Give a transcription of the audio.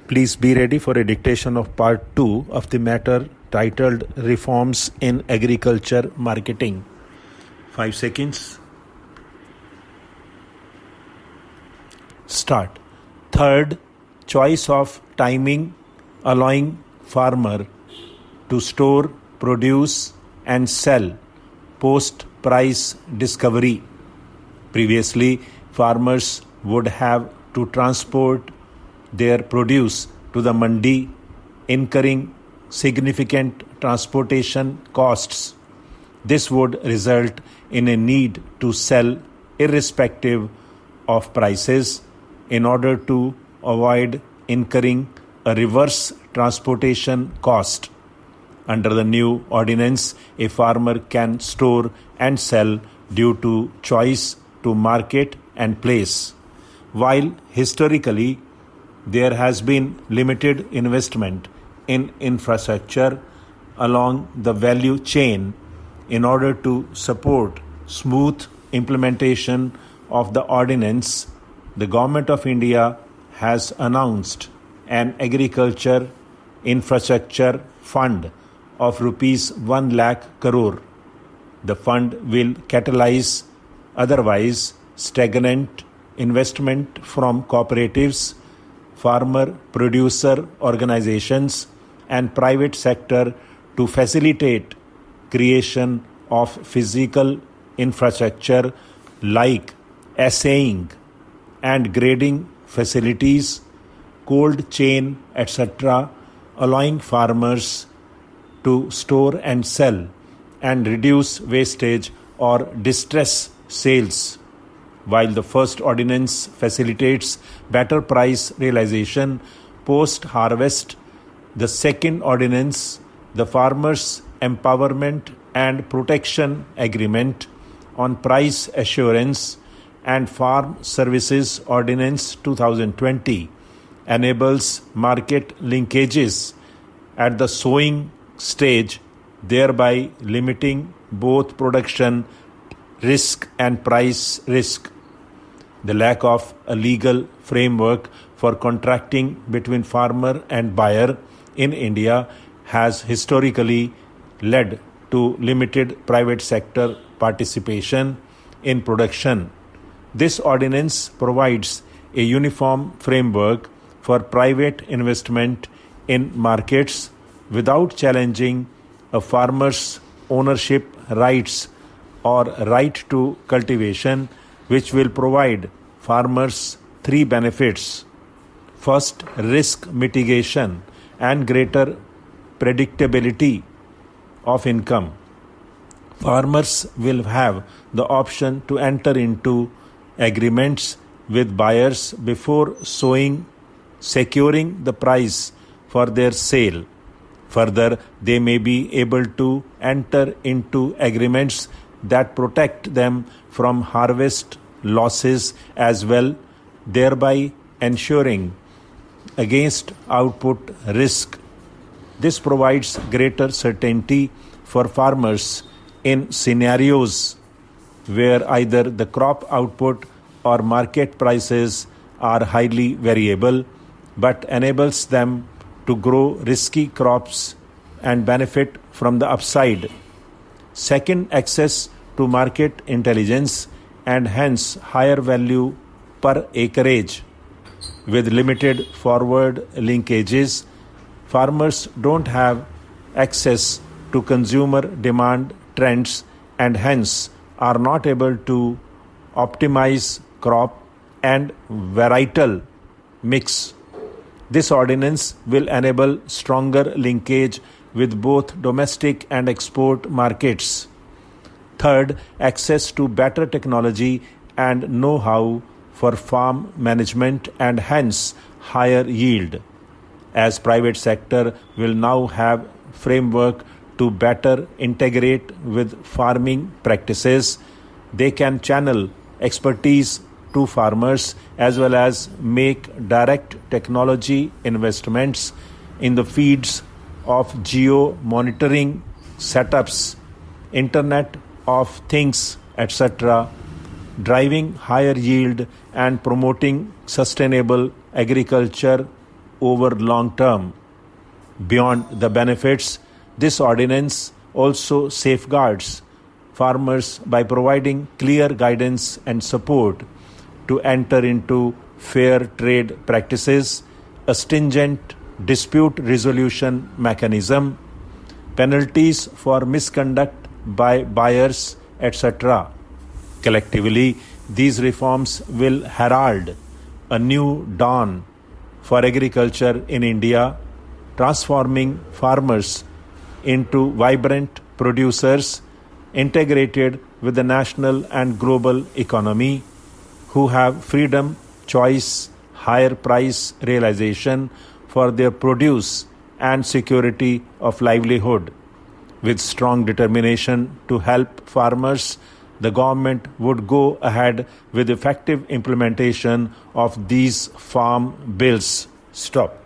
Please be ready for a dictation of part 2 of the matter titled Reforms in Agriculture Marketing. 5 seconds. Start. Third, choice of timing allowing farmer to store, produce and sell post price discovery. Previously, farmers would have to transport their produce to the mandi, incurring significant transportation costs. This would result in a need to sell irrespective of prices in order to avoid incurring a reverse transportation cost. Under the new ordinance, a farmer can store and sell due to choice to market and place. While historically there has been limited investment in infrastructure along the value chain in order to support smooth implementation of the ordinance, the Government of India has announced an agriculture infrastructure fund of rupees 1 lakh crore. The fund will catalyze otherwise stagnant investment from cooperatives, farmer-producer organizations and private sector to facilitate creation of physical infrastructure like assaying and grading facilities, cold chain, etc., allowing farmers to store and sell and reduce wastage or distress sales. While the first ordinance facilitates better price realization post-harvest, the second ordinance, the Farmers' Empowerment and Protection Agreement on Price Assurance and Farm Services Ordinance 2020, enables market linkages at the sowing stage, thereby limiting both production risk and price risk. The lack of a legal framework for contracting between farmer and buyer in India has historically led to limited private sector participation in production. This ordinance provides a uniform framework for private investment in markets without challenging a farmer's ownership rights or right to cultivation, which will provide farmers 3 benefits. First, risk mitigation and greater predictability of income. Farmers will have the option to enter into agreements with buyers before sowing, securing the price for their sale. Further, they may be able to enter into agreements that protect them from harvest losses as well, thereby ensuring against output risk. This provides greater certainty for farmers in scenarios where either the crop output or market prices are highly variable, but enables them to grow risky crops and benefit from the upside. Second, access to market intelligence and hence higher value per acreage. With limited forward linkages, farmers don't have access to consumer demand trends and hence are not able to optimize crop and varietal mix. This ordinance will enable stronger linkage with both domestic and export markets. Third, access to better technology and know-how for farm management and hence higher yield. As private sector will now have framework to better integrate with farming practices, they can channel expertise to farmers as well as make direct technology investments in the fields of geo-monitoring setups, Internet of Things, etc., driving higher yield and promoting sustainable agriculture over long term. Beyond the benefits, this ordinance also safeguards farmers by providing clear guidance and support to enter into fair trade practices, a stringent dispute resolution mechanism, penalties for misconduct by buyers, etc. Collectively, these reforms will herald a new dawn for agriculture in India, transforming farmers into vibrant producers integrated with the national and global economy, who have freedom, choice, higher price realization for their produce and security of livelihood. With strong determination to help farmers, the government would go ahead with effective implementation of these farm bills. Stop.